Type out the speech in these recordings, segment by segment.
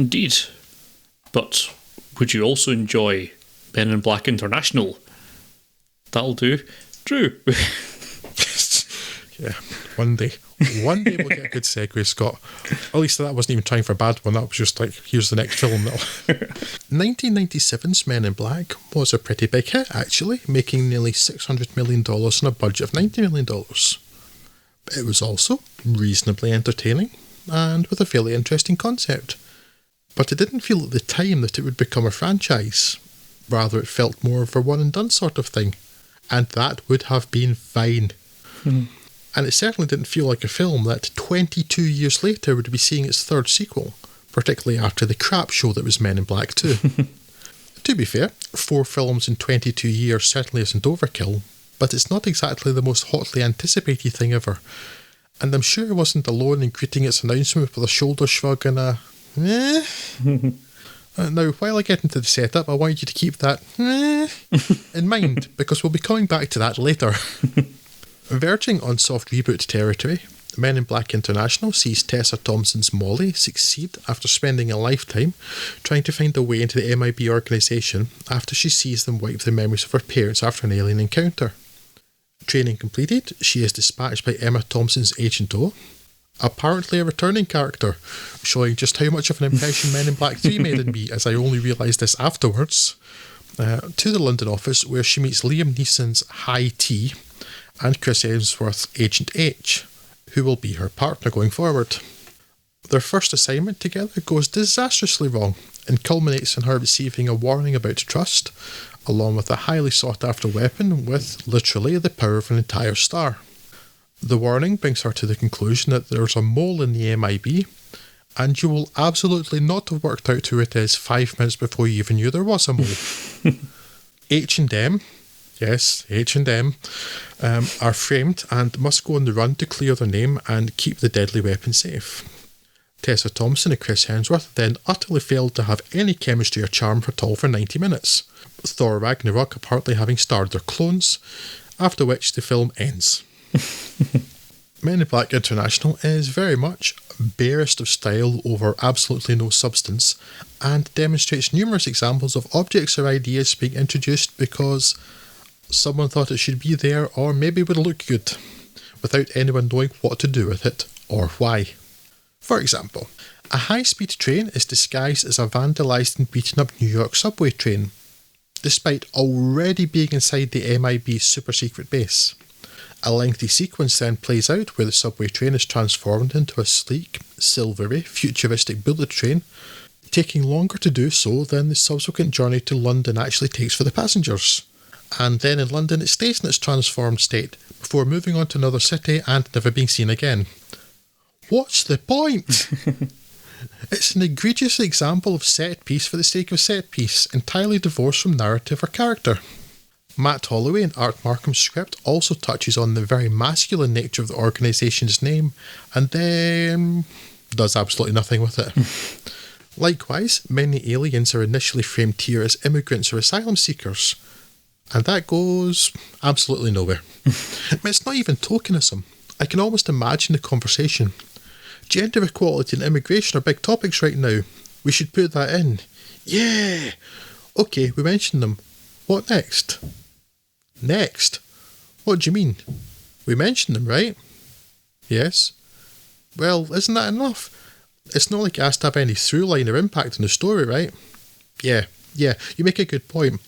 Indeed. But would you also enjoy Men in Black International? That'll do. Drew. Yeah, one day we'll get a good segue, Scott. At least that wasn't even trying for a bad one. That was just like, here's the next film. 1997's Men in Black was a pretty big hit, actually, making nearly $600 million on a budget of $90 million. It was also reasonably entertaining and with a fairly interesting concept. But it didn't feel at the time that it would become a franchise. Rather, it felt more of a one-and-done sort of thing. And that would have been fine. And it certainly didn't feel like a film that 22 years later would be seeing its third sequel, particularly after the crap show that was Men in Black 2. To be fair, 4 films in 22 years certainly isn't overkill, but it's not exactly the most hotly anticipated thing ever. And I'm sure it wasn't alone in greeting its announcement with a shoulder shrug and a now, while I get into the setup, I want you to keep that in mind, because we'll be coming back to that later. Verging on soft reboot territory, Men in Black International sees Tessa Thompson's Molly succeed after spending a lifetime trying to find a way into the MIB organisation after she sees them wipe the memories of her parents after an alien encounter. Training completed, she is dispatched by Emma Thompson's Agent O, apparently a returning character, showing just how much of an impression Men in Black 3 made on me, as I only realised this afterwards, to the London office where she meets Liam Neeson's High T and Chris Hemsworth's Agent H, who will be her partner going forward. Their first assignment together goes disastrously wrong and culminates in her receiving a warning about trust, along with a highly sought after weapon with literally the power of an entire star. The warning brings her to the conclusion that there's a mole in the MIB, and you will absolutely not have worked out who it is 5 minutes before you even knew there was a mole. H&M, yes, H&M, are framed and must go on the run to clear their name and keep the deadly weapon safe. Tessa Thompson and Chris Hemsworth then utterly failed to have any chemistry or charm at all for 90 minutes, Thor Ragnarok apparently having starred their clones, after which the film ends. Men in Black International is very much barest of style over absolutely no substance, and demonstrates numerous examples of objects or ideas being introduced because someone thought it should be there or maybe would look good, without anyone knowing what to do with it or why. For example, a high-speed train is disguised as a vandalised and beaten up New York subway train, despite already being inside the MIB's super-secret base. A lengthy sequence then plays out where the subway train is transformed into a sleek, silvery, futuristic bullet train, taking longer to do so than the subsequent journey to London actually takes for the passengers. And then in London it stays in its transformed state, before moving on to another city and never being seen again. What's the point? It's an egregious example of set piece for the sake of set piece, entirely divorced from narrative or character. Matt Holloway in Art Markham's script also touches on the very masculine nature of the organisation's name, and then does absolutely nothing with it. Likewise, many aliens are initially framed here as immigrants or asylum seekers, and that goes absolutely nowhere. It's not even tokenism. I can almost imagine the conversation. Gender equality and immigration are big topics right now. We should put that in. Yeah! Okay, we mentioned them. What next? Next? What do you mean? We mentioned them, right? Yes. Well, isn't that enough? It's not like it has to have any through line or impact on the story, right? Yeah, you make a good point.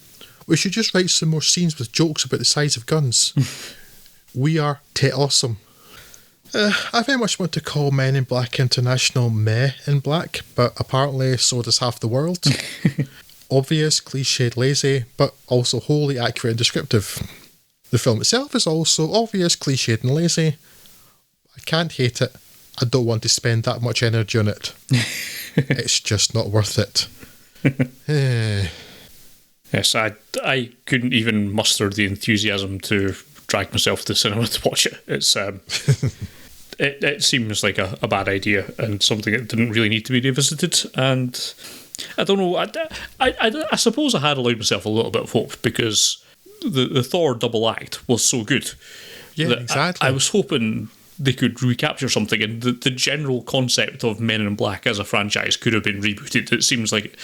We should just write some more scenes with jokes about the size of guns. We are awesome. I very much want to call Men in Black International Meh in Black, but apparently so does half the world. Obvious, cliched, lazy, but also wholly accurate and descriptive. The film itself is also obvious, cliched and lazy. I can't hate it. I don't want to spend that much energy on it. It's just not worth it. Yes, I couldn't even muster the enthusiasm to drag myself to the cinema to watch it. It's it seems like a bad idea and something that didn't really need to be revisited. And I don't know. I suppose I had allowed myself a little bit of hope because the Thor double act was so good. Yeah, exactly. I was hoping they could recapture something, and the general concept of Men in Black as a franchise could have been rebooted. It seems like,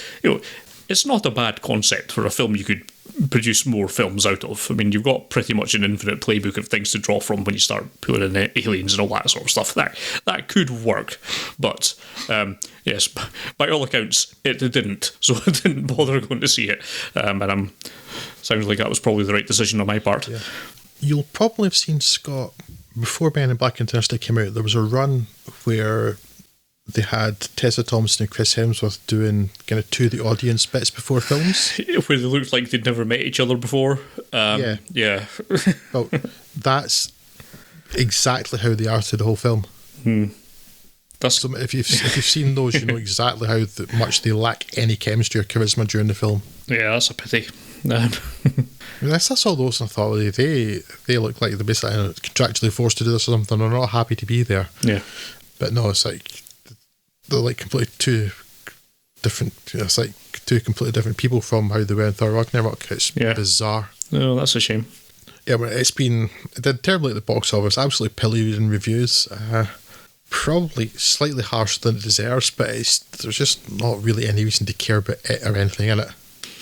it's not a bad concept for a film you could produce more films out of. I mean, you've got pretty much an infinite playbook of things to draw from when you start pulling in aliens and all that sort of stuff. That could work, but yes, by all accounts, it didn't. So I didn't bother going to see it, and sounds like that was probably the right decision on my part. Yeah. You'll probably have seen, Scott, before Men in Black International came out, there was a run where they had Tessa Thompson and Chris Hemsworth doing kind of to the audience bits before films. Where they looked like they'd never met each other before. Yeah. Well, that's exactly how they are through the whole film. So if you've seen those, you know exactly how much they lack any chemistry or charisma during the film. Yeah, that's a pity. That's all those, and I thought they look like they're basically contractually forced to do this or something. They're not happy to be there. Yeah. But no, it's like they're like completely two different. It's like two completely different people from how they were in Thor Ragnarok. It's bizarre. No, that's a shame. Yeah, but it did terribly at the box office. Absolutely pilloried in reviews. Probably slightly harsher than it deserves, but there's just not really any reason to care about it or anything in it.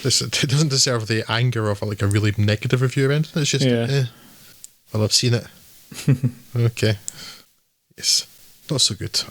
It doesn't deserve the anger of like a really negative review or anything. It's just, well, I've seen it. Okay. Yes. Not so good.